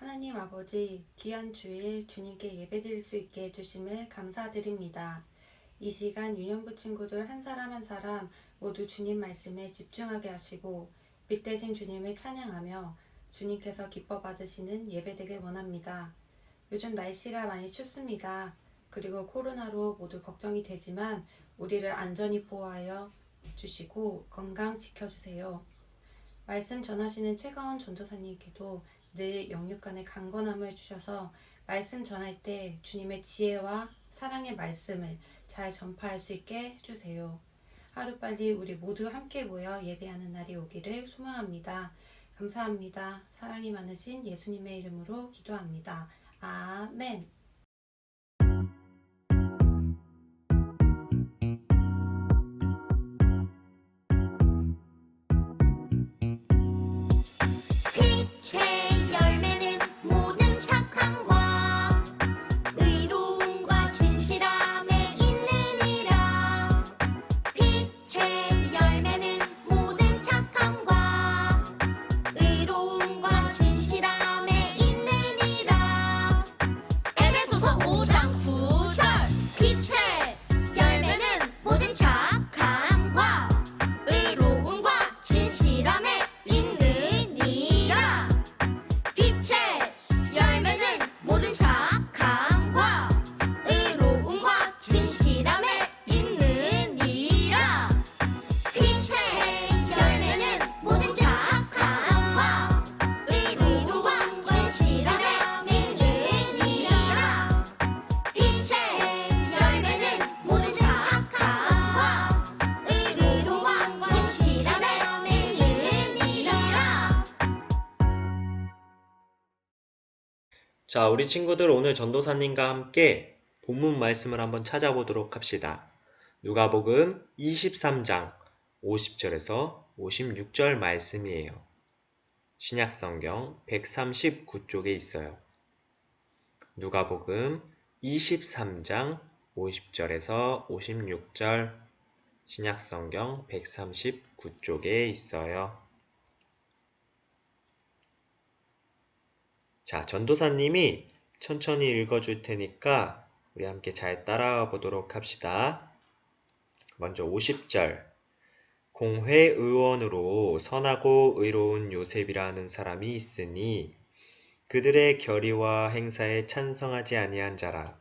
하나님 아버지, 귀한 주일 주님께 예배드릴 수 있게 해주심을 감사드립니다. 이 시간 유년부 친구들 한 사람 한 사람 모두 주님 말씀에 집중하게 하시고 빛 대신 주님을 찬양하며 주님께서 기뻐 받으시는 예배 되길 원합니다. 요즘 날씨가 많이 춥습니다. 그리고 코로나로 모두 걱정이 되지만 우리를 안전히 보호하여 주시고 건강 지켜주세요. 말씀 전하시는 최가원 전도사님께도 늘 영육간의 강건함을 주셔서 말씀 전할 때 주님의 지혜와 사랑의 말씀을 잘 전파할 수 있게 해주세요. 하루빨리 우리 모두 함께 모여 예배하는 날이 오기를 소망합니다. 감사합니다. 사랑이 많으신 예수님의 이름으로 기도합니다. 아멘. 빛의 열매는 모든 착함과 의로움과 진실함에 있느니라. 빛의 열매는 모든 착함과 의로움과 진실함에 있느니라. 에베소서 5장 9절. 빛의 열매는 모든 착함과 의로움과 진실함에 있느니라. 빛의 열매는 모든 착함과 의로움과 진실함에 있느니라. 빛의 열매는 모든 착함과 의로움과 진실함에 있느니라. 빛의 열매는 모든 착함과 의로움과 진실함에 있느니라. 자, 우리 친구들 오늘 전도사님과 함께 본문 말씀을 한번 찾아보도록 합시다. 누가복음 23장 50절에서 56절 말씀이에요. 신약성경 139쪽에 있어요. 누가복음 23장 50절에서 56절 신약성경 139쪽에 있어요. 자, 전도사님이 천천히 읽어줄 테니까 우리 함께 잘 따라와 보도록 합시다. 먼저 50절. 공회의원으로 선하고 의로운 요셉이라는 사람이 있으니 그들의 결의와 행사에 찬성하지 아니한 자라.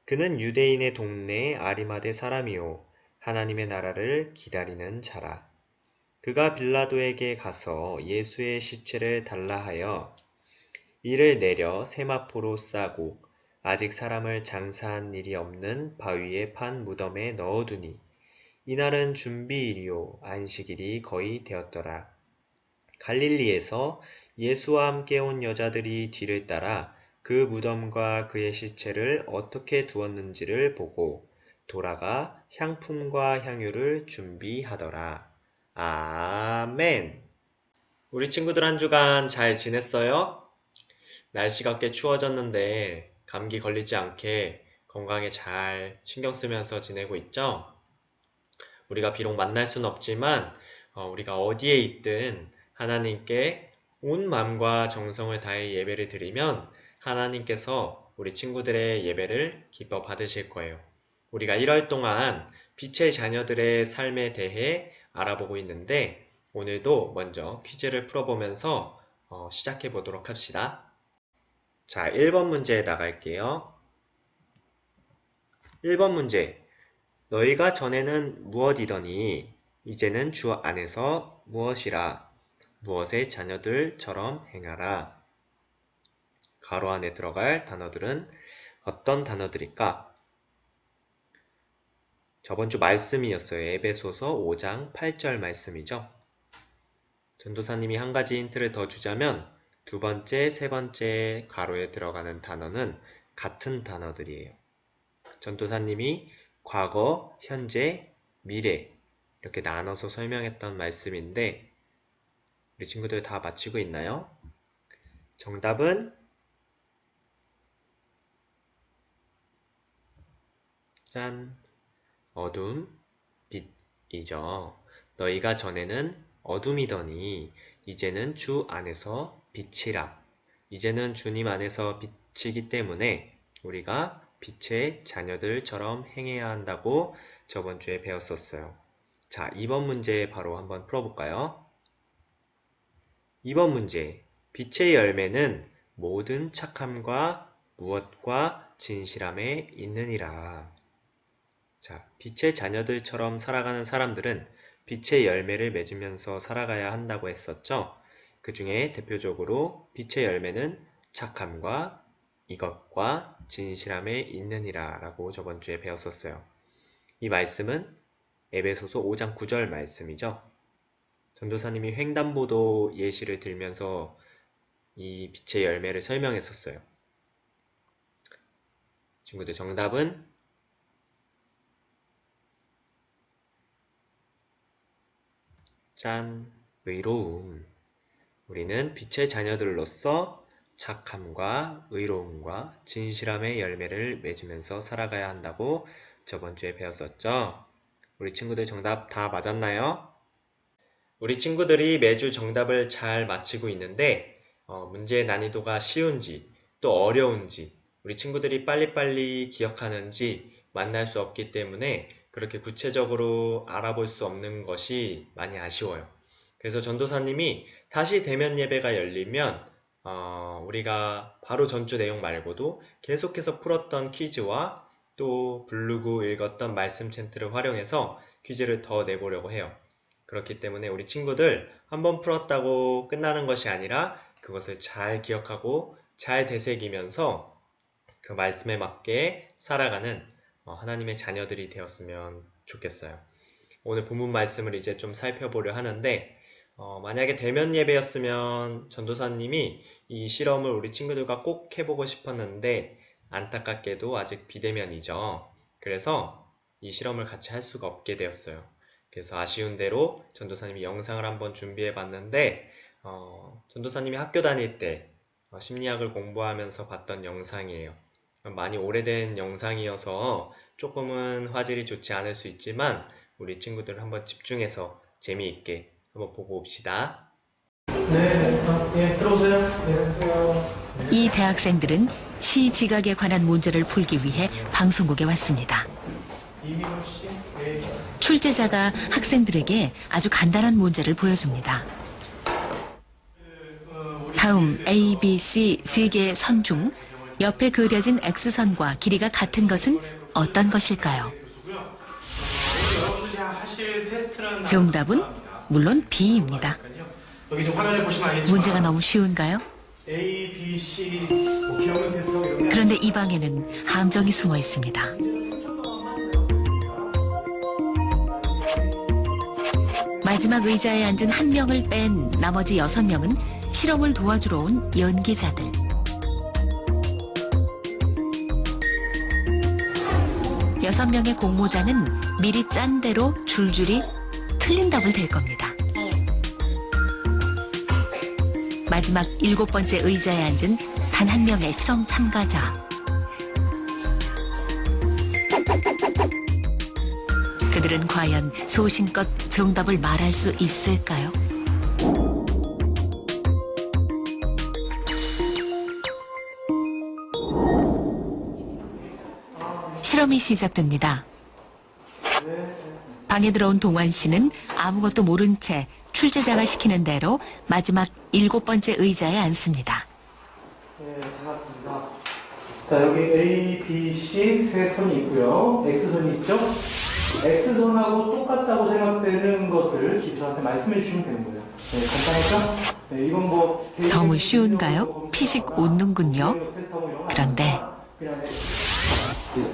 그는 유대인의 동네 아리마대 사람이요 하나님의 나라를 기다리는 자라. 그가 빌라도에게 가서 예수의 시체를 달라 하여 이를 내려 세마포로 싸고 아직 사람을 장사한 일이 없는 바위에 판 무덤에 넣어두니 이날은 준비일이요 안식일이 거의 되었더라. 갈릴리에서 예수와 함께 온 여자들이 뒤를 따라 그 무덤과 그의 시체를 어떻게 두었는지를 보고 돌아가 향품과 향유를 준비하더라. 아멘. 우리 친구들 한 주간 잘 지냈어요? 날씨가 꽤 추워졌는데 감기 걸리지 않게 건강에 잘 신경 쓰면서 지내고 있죠? 우리가 비록 만날 순 없지만 우리가 어디에 있든 하나님께 온 마음과 정성을 다해 예배를 드리면 하나님께서 우리 친구들의 예배를 기뻐 받으실 거예요. 우리가 1월 동안 빛의 자녀들의 삶에 대해 알아보고 있는데 오늘도 먼저 퀴즈를 풀어보면서 시작해 보도록 합시다. 자, 1번 문제 나갈게요. 1번 문제. 너희가 전에는 무엇이더니 이제는 주 안에서 무엇이라 무엇의 자녀들처럼 행하라. 가로 안에 들어갈 단어들은 어떤 단어들일까? 저번 주 말씀이었어요. 에베소서 5장 8절 말씀이죠. 전도사님이 한 가지 힌트를 더 주자면 두 번째, 세 번째 가로에 들어가는 단어는 같은 단어들이에요. 전도사님이 과거, 현재, 미래 이렇게 나눠서 설명했던 말씀인데 우리 친구들 다 맞히고 있나요? 정답은 짠! 어둠, 빛이죠. 너희가 전에는 어둠이더니 이제는 주 안에서 빛이라. 이제는 주님 안에서 빛이기 때문에 우리가 빛의 자녀들처럼 행해야 한다고 저번 주에 배웠었어요. 자, 2번 문제 바로 한번 풀어볼까요? 2번 문제. 빛의 열매는 모든 착함과 무엇과 진실함에 있느니라. 자, 빛의 자녀들처럼 살아가는 사람들은 빛의 열매를 맺으면서 살아가야 한다고 했었죠. 그 중에 대표적으로 빛의 열매는 착함과 이것과 진실함에 있느니라 라고 저번 주에 배웠었어요. 이 말씀은 에베소서 5장 9절 말씀이죠. 전도사님이 횡단보도 예시를 들면서 이 빛의 열매를 설명했었어요. 친구들 정답은 짠! 의로움. 우리는 빛의 자녀들로서 착함과 의로움과 진실함의 열매를 맺으면서 살아가야 한다고 저번 주에 배웠었죠. 우리 친구들 정답 다 맞았나요? 우리 친구들이 매주 정답을 잘 맞히고 있는데 문제의 난이도가 쉬운지 또 어려운지 우리 친구들이 빨리빨리 기억하는지 만날 수 없기 때문에 그렇게 구체적으로 알아볼 수 없는 것이 많이 아쉬워요. 그래서 전도사님이 다시 대면 예배가 열리면 우리가 바로 전주 내용 말고도 계속해서 풀었던 퀴즈와 또 부르고 읽었던 말씀 챈트를 활용해서 퀴즈를 더 내보려고 해요. 그렇기 때문에 우리 친구들 한번 풀었다고 끝나는 것이 아니라 그것을 잘 기억하고 잘 되새기면서 그 말씀에 맞게 살아가는 하나님의 자녀들이 되었으면 좋겠어요. 오늘 본문 말씀을 이제 좀 살펴보려 하는데 만약에 대면 예배였으면 전도사님이 이 실험을 우리 친구들과 꼭 해보고 싶었는데 안타깝게도 아직 비대면이죠. 그래서 이 실험을 같이 할 수가 없게 되었어요. 그래서 아쉬운 대로 전도사님이 영상을 한번 준비해 봤는데 전도사님이 학교 다닐 때 심리학을 공부하면서 봤던 영상이에요. 많이 오래된 영상이어서 조금은 화질이 좋지 않을 수 있지만 우리 친구들 한번 집중해서 재미있게 한번 보고 옵시다. 네, 들어오세요. 네, 안녕하세요. 이 대학생들은 시지각에 관한 문제를 풀기 위해 방송국에 왔습니다. 이민호 씨, 네. 출제자가 학생들에게 아주 간단한 문제를 보여줍니다. 다음 A, B, C 세 개의 선 중 옆에 그려진 X선과 길이가 같은 것은 어떤 것일까요? 여러분들이 하실 테스트는 정답은 물론 B입니다. 여기 좀 화면에 보시면 알겠지만 문제가 너무 쉬운가요? A, B, C 뭐 기억력 테스트하고 이런 게 그런데 이 방에는 함정이 숨어 있습니다. 마지막 의자에 앉은 한 명을 뺀 나머지 6명은 실험을 도와주러 온 연기자들. 여섯 명의 공모자는 미리 짠 대로 줄줄이 틀린 답을 댈 겁니다. 마지막 7번째 의자에 앉은 단 한 명의 실험 참가자. 그들은 과연 소신껏 정답을 말할 수 있을까요? 실험이 시작됩니다. 방에 들어온 동환 씨는 아무것도 모른 채 출제자가 시키는 대로 마지막 7번째 의자에 앉습니다. 네, 반갑습니다. 자, 여기 A, B, C 세 선이 있고요. X선이 있죠? X선하고 똑같다고 생각되는 것을 저한테 말씀해 주시면 되는 거예요. 네, 간단하죠? 네, 이건 뭐 너무 쉬운가요? 피식 웃는군요. 그런데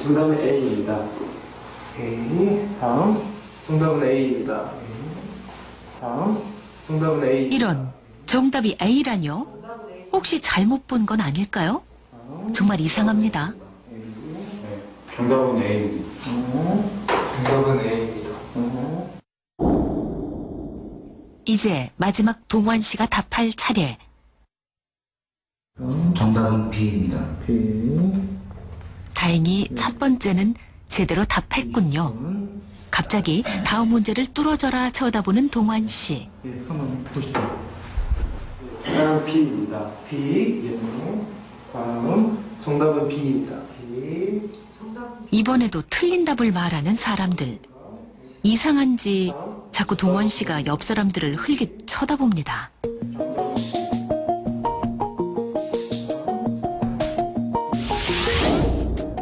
정답은 A입니다. A, 다음. 정답은 A입니다. 다음. 정답은 A. 이런 정답이 A라뇨? 혹시 잘못 본 건 아닐까요? 정말 이상합니다. 정답은 A입니다. 정답은 A입니다. 이제 마지막 동환 씨가 답할 차례. 정답은 B입니다. B. 다행히 첫 번째는 제대로 답했군요. 갑자기 다음 문제를 뚫어져라 쳐다보는 동환 씨. 예, 한번 보시죠. 다음 B입니다. B. 예. 다음 정답은 B입니다. B. 이번에도 틀린 답을 말하는 사람들. 이상한지 자꾸 동원 씨가 옆 사람들을 흘깃 쳐다봅니다.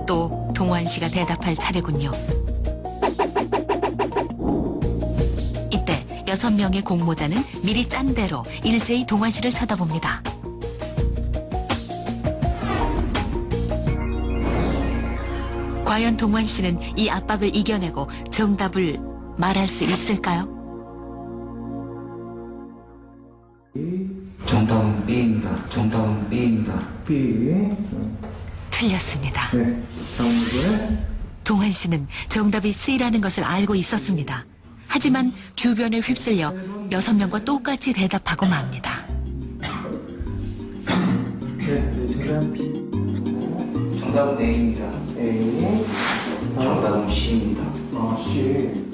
또 동원 씨가 대답할 차례군요. 이때 6명의 공모자는 미리 짠 대로 일제히 동원 씨를 쳐다봅니다. 과연 동원 씨는 이 압박을 이겨내고 정답을 말할 수 있을까요? 정답은 B입니다. 정답은 B입니다. B. 틀렸습니다. 네. 다음 문제. 동환 씨는 정답이 C라는 것을 알고 있었습니다. 하지만 주변에 휩쓸려 6명과 똑같이 대답하고 맙니다. 네. 정답 B. 정답은 A입니다. A. 정답은 C입니다. C.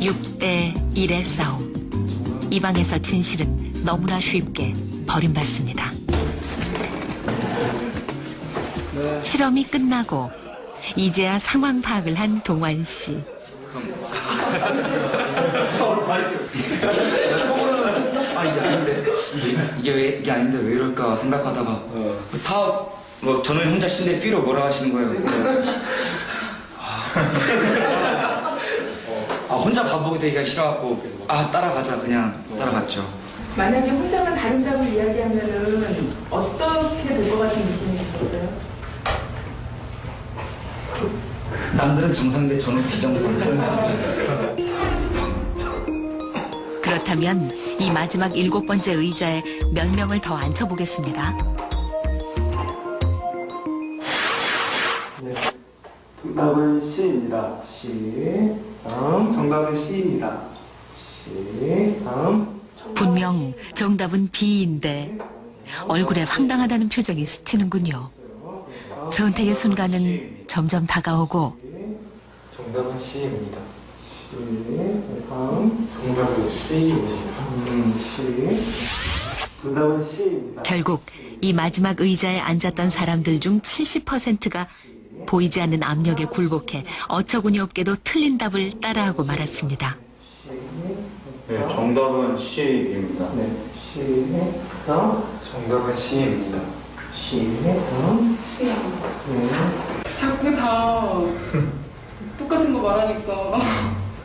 6대 1의 싸움. 이 방에서 진실은 너무나 쉽게 버림받습니다. 실험이 끝나고 이제야 상황 파악을 한 동환 씨. 이게 아닌데 왜 이럴까 생각하다가 저는 혼자 신데 B로 뭐라 하시는 거예요. 혼자 바보가 되기가 싫어갖고 따라가자 그냥 따라갔죠. 만약에 혼자만 다른 답을 이야기하면은 어떻게 될 것 같은 느낌이 있었어요? 남들은 정상인데 저는 비정상. 그렇다면 이 마지막 7번째 의자에 몇 명을 더 앉혀보겠습니다. 네. 정답은 C입니다. C. 다음 정답은 C입니다. C. 다음 분명 정답은 B인데 얼굴에 황당하다는 표정이 스치는군요. 선택의 순간은 점점 다가오고 정답은 C입니다. C. 다음 정답은 C입니다. C. 정답은 C입니다. 결국 이 마지막 의자에 앉았던 사람들 중 70%가 보이지 않는 압력에 굴복해 어처구니 없게도 틀린 답을 따라하고 말았습니다. 네, 정답은 C입니다. 네. C. 다음 정답은 C입니다. C. 다음 자꾸 다 똑같은 거 말하니까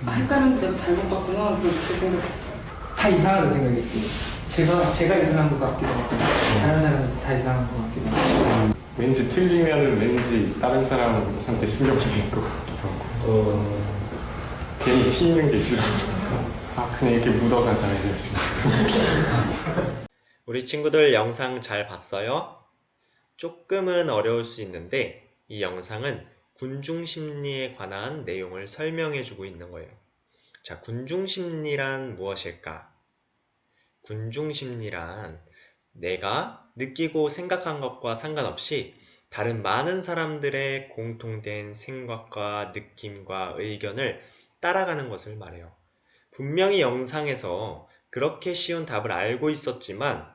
헷갈리는데 내가 잘못 봤구나 그렇게 생각했어요. 다 이상하게 생각했어요. 제가 이상한 것 같기도 하고 다른 사람은 다 이상한 것 같기도 하고. 왠지 틀리면은 왠지 다른 사람한테 신경 쓰일 것 같기도 하고 괜히 튀는 게 싫어서 그냥 이렇게 묻어가자 이러시고. 우리 친구들 영상 잘 봤어요? 조금은 어려울 수 있는데 이 영상은 군중심리에 관한 내용을 설명해주고 있는 거예요. 자, 군중심리란 무엇일까? 군중심리란 내가 느끼고 생각한 것과 상관없이 다른 많은 사람들의 공통된 생각과 느낌과 의견을 따라가는 것을 말해요. 분명히 영상에서 그렇게 쉬운 답을 알고 있었지만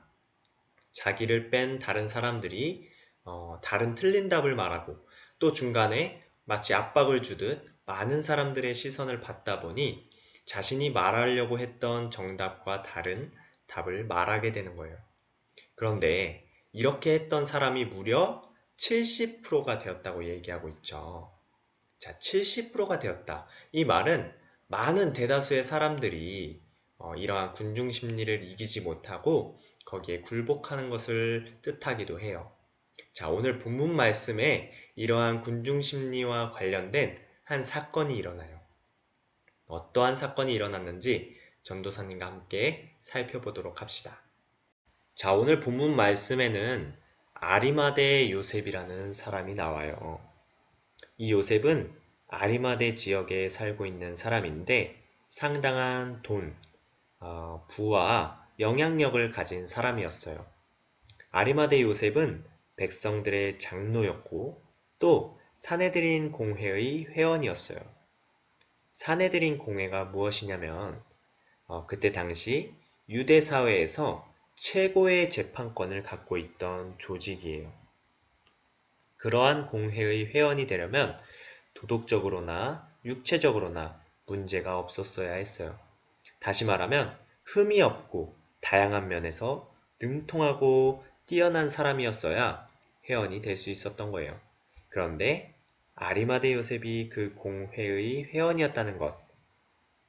자기를 뺀 다른 사람들이 다른 틀린 답을 말하고 또 중간에 마치 압박을 주듯 많은 사람들의 시선을 받다 보니 자신이 말하려고 했던 정답과 다른 답을 말하게 되는 거예요. 그런데 이렇게 했던 사람이 무려 70%가 되었다고 얘기하고 있죠. 자, 70%가 되었다. 이 말은 많은 대다수의 사람들이 이러한 군중심리를 이기지 못하고 거기에 굴복하는 것을 뜻하기도 해요. 자, 오늘 본문 말씀에 이러한 군중심리와 관련된 한 사건이 일어나요. 어떠한 사건이 일어났는지 전도사님과 함께 살펴보도록 합시다. 자, 오늘 본문 말씀에는 아리마대 요셉이라는 사람이 나와요. 이 요셉은 아리마대 지역에 살고 있는 사람인데 상당한 돈, 부와 영향력을 가진 사람이었어요. 아리마대 요셉은 백성들의 장로였고 또 사내들인 공회의 회원이었어요. 사내들인 공회가 무엇이냐면 그때 당시 유대 사회에서 최고의 재판권을 갖고 있던 조직이에요. 그러한 공회의 회원이 되려면 도덕적으로나 육체적으로나 문제가 없었어야 했어요. 다시 말하면 흠이 없고 다양한 면에서 능통하고 뛰어난 사람이었어야 회원이 될 수 있었던 거예요. 그런데 아리마대 요셉이 그 공회의 회원이었다는 것,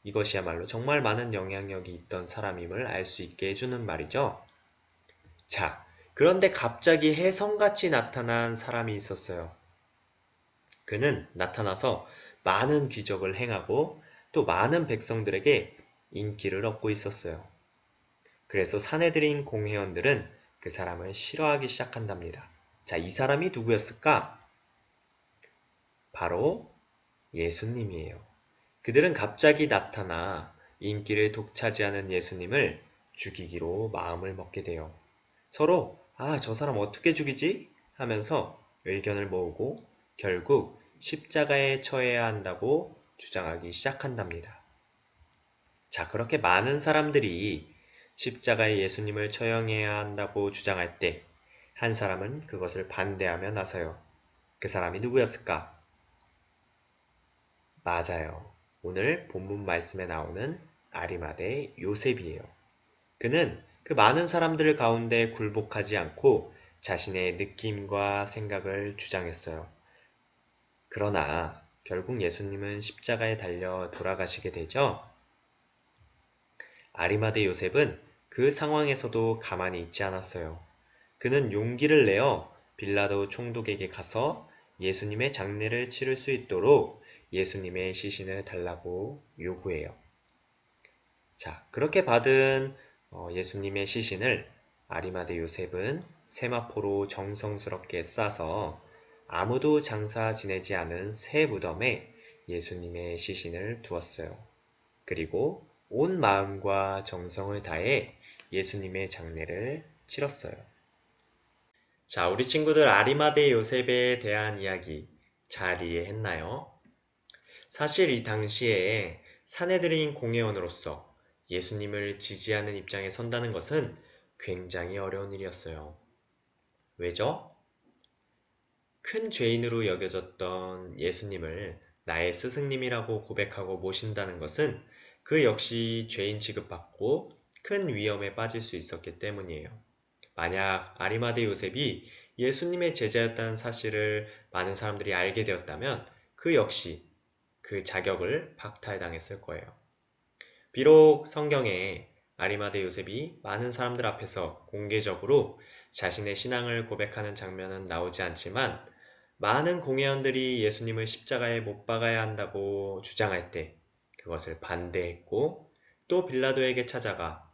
이것이야말로 정말 많은 영향력이 있던 사람임을 알 수 있게 해주는 말이죠. 자, 그런데 갑자기 혜성같이 나타난 사람이 있었어요. 그는 나타나서 많은 기적을 행하고 또 많은 백성들에게 인기를 얻고 있었어요. 그래서 사내들인 공회원들은 그 사람을 싫어하기 시작한답니다. 자, 이 사람이 누구였을까? 바로 예수님이에요. 그들은 갑자기 나타나 인기를 독차지하는 예수님을 죽이기로 마음을 먹게 돼요. 서로 저 사람 어떻게 죽이지? 하면서 의견을 모으고 결국 십자가에 처해야 한다고 주장하기 시작한답니다. 자, 그렇게 많은 사람들이 십자가에 예수님을 처형해야 한다고 주장할 때 한 사람은 그것을 반대하며 나서요. 그 사람이 누구였을까? 맞아요. 오늘 본문 말씀에 나오는 아리마대 요셉이에요. 그는 그 많은 사람들 가운데 굴복하지 않고 자신의 느낌과 생각을 주장했어요. 그러나 결국 예수님은 십자가에 달려 돌아가시게 되죠. 아리마대 요셉은 그 상황에서도 가만히 있지 않았어요. 그는 용기를 내어 빌라도 총독에게 가서 예수님의 장례를 치를 수 있도록 예수님의 시신을 달라고 요구해요. 자, 그렇게 받은 예수님의 시신을 아리마대 요셉은 세마포로 정성스럽게 싸서 아무도 장사 지내지 않은 새 무덤에 예수님의 시신을 두었어요. 그리고 온 마음과 정성을 다해 예수님의 장례를 치렀어요. 자, 우리 친구들 아리마대 요셉에 대한 이야기 잘 이해했나요? 사실 이 당시에 사내들인 공회원으로서 예수님을 지지하는 입장에 선다는 것은 굉장히 어려운 일이었어요. 왜죠? 큰 죄인으로 여겨졌던 예수님을 나의 스승님이라고 고백하고 모신다는 것은 그 역시 죄인 취급받고 큰 위험에 빠질 수 있었기 때문이에요. 만약 아리마대 요셉이 예수님의 제자였다는 사실을 많은 사람들이 알게 되었다면 그 역시 그 자격을 박탈당했을 거예요. 비록 성경에 아리마대 요셉이 많은 사람들 앞에서 공개적으로 자신의 신앙을 고백하는 장면은 나오지 않지만 많은 공회원들이 예수님을 십자가에 못 박아야 한다고 주장할 때 그것을 반대했고 또 빌라도에게 찾아가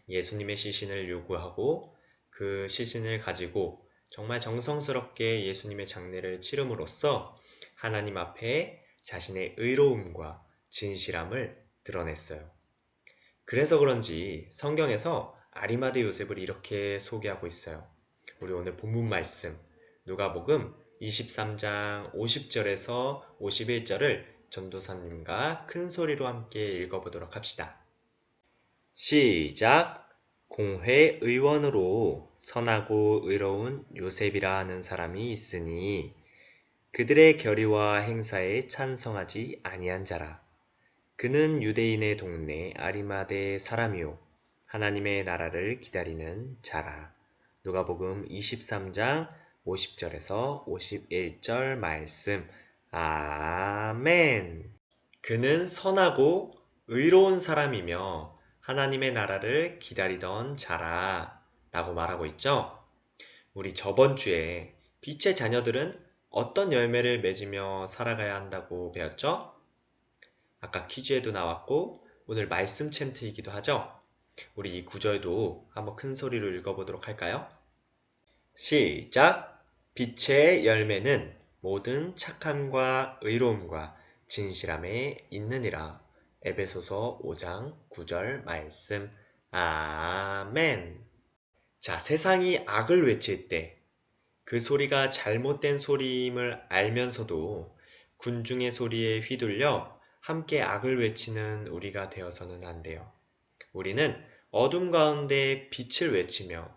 예수님의 시신을 요구하고 그 시신을 가지고 정말 정성스럽게 예수님의 장례를 치름으로써 하나님 앞에 자신의 의로움과 진실함을 드러냈어요. 그래서 그런지 성경에서 아리마대 요셉을 이렇게 소개하고 있어요. 우리 오늘 본문 말씀 누가복음 23장 50절에서 51절을 전도사님과 큰 소리로 함께 읽어보도록 합시다. 시작! 공회 의원으로 선하고 의로운 요셉이라 하는 사람이 있으니 그들의 결의와 행사에 찬성하지 아니한 자라. 그는 유대인의 동네 아리마대 사람이요 하나님의 나라를 기다리는 자라. 누가복음 23장 50절에서 51절 말씀. 아멘. 그는 선하고 의로운 사람이며 하나님의 나라를 기다리던 자라 라고 말하고 있죠. 우리 저번 주에 빛의 자녀들은 어떤 열매를 맺으며 살아가야 한다고 배웠죠? 아까 퀴즈에도 나왔고 오늘 말씀 챈트이기도 하죠. 우리 이 구절도 한번 큰 소리로 읽어보도록 할까요? 시작! 빛의 열매는 모든 착함과 의로움과 진실함에 있느니라. 에베소서 5장 9절 말씀. 아멘. 자, 세상이 악을 외칠 때 그 소리가 잘못된 소리임을 알면서도 군중의 소리에 휘둘려 함께 악을 외치는 우리가 되어서는 안 돼요. 우리는 어둠 가운데 빛을 외치며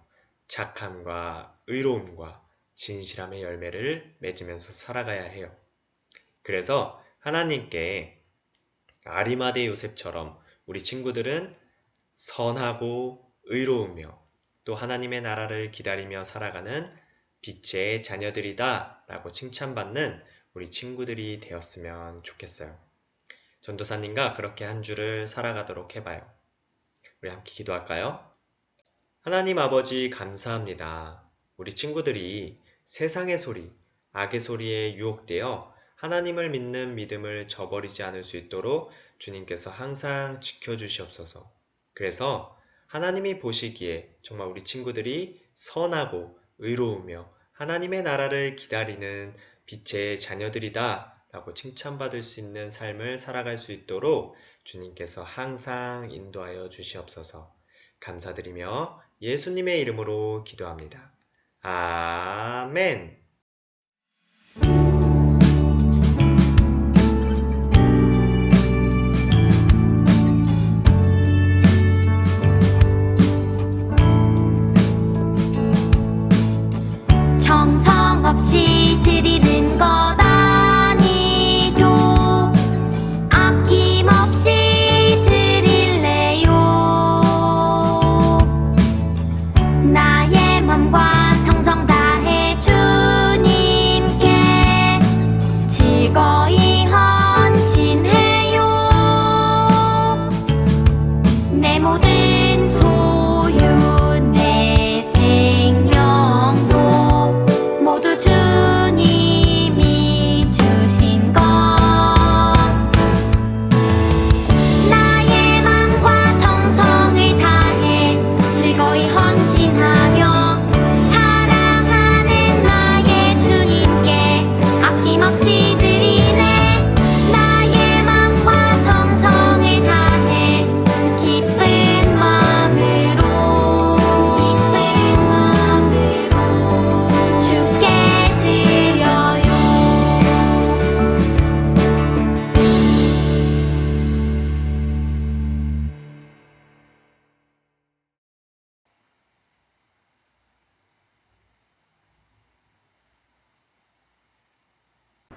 착함과 의로움과 진실함의 열매를 맺으면서 살아가야 해요. 그래서 하나님께 아리마대 요셉처럼 우리 친구들은 선하고 의로우며 또 하나님의 나라를 기다리며 살아가는 빛의 자녀들이다 라고 칭찬받는 우리 친구들이 되었으면 좋겠어요. 전도사님과 그렇게 한 주를 살아가도록 해봐요. 우리 함께 기도할까요? 하나님 아버지 감사합니다. 우리 친구들이 세상의 소리, 악의 소리에 유혹되어 하나님을 믿는 믿음을 저버리지 않을 수 있도록 주님께서 항상 지켜주시옵소서. 그래서 하나님이 보시기에 정말 우리 친구들이 선하고 의로우며 하나님의 나라를 기다리는 빛의 자녀들이다 라고 칭찬받을 수 있는 삶을 살아갈 수 있도록 주님께서 항상 인도하여 주시옵소서. 감사드리며 예수님의 이름으로 기도합니다. 아멘. 정성 없이 드리는 것 아니죠. 아낌없이 드릴래요. 나의 맘과 정성 다해 주님께 즐거이 헌신해요. 내 모든 소유 내 생명도 모두 주님이 주신 것. 나의 맘과 정성을 다해 즐거이 헌신하며 사랑하는 나의 주님께 아낌없이 드리네. 나의 맘과 정성을 다해 기쁜 마음으로 주께 드려요.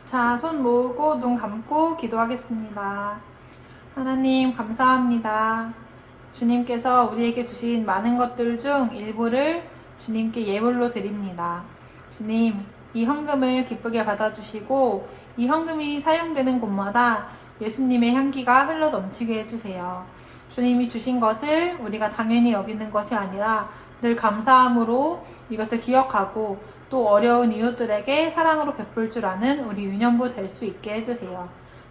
자, 손 모으고 눈 감고 기도하겠습니다. 하나님 감사합니다. 주님께서 우리에게 주신 많은 것들 중 일부를 주님께 예물로 드립니다. 주님, 이 헌금을 기쁘게 받아주시고 이 헌금이 사용되는 곳마다 예수님의 향기가 흘러 넘치게 해주세요. 주님이 주신 것을 우리가 당연히 여기는 것이 아니라 늘 감사함으로 이것을 기억하고 또 어려운 이웃들에게 사랑으로 베풀 줄 아는 우리 유년부 될 수 있게 해주세요.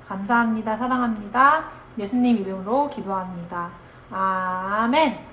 감사합니다. 사랑합니다. 예수님 이름으로 기도합니다. 아멘.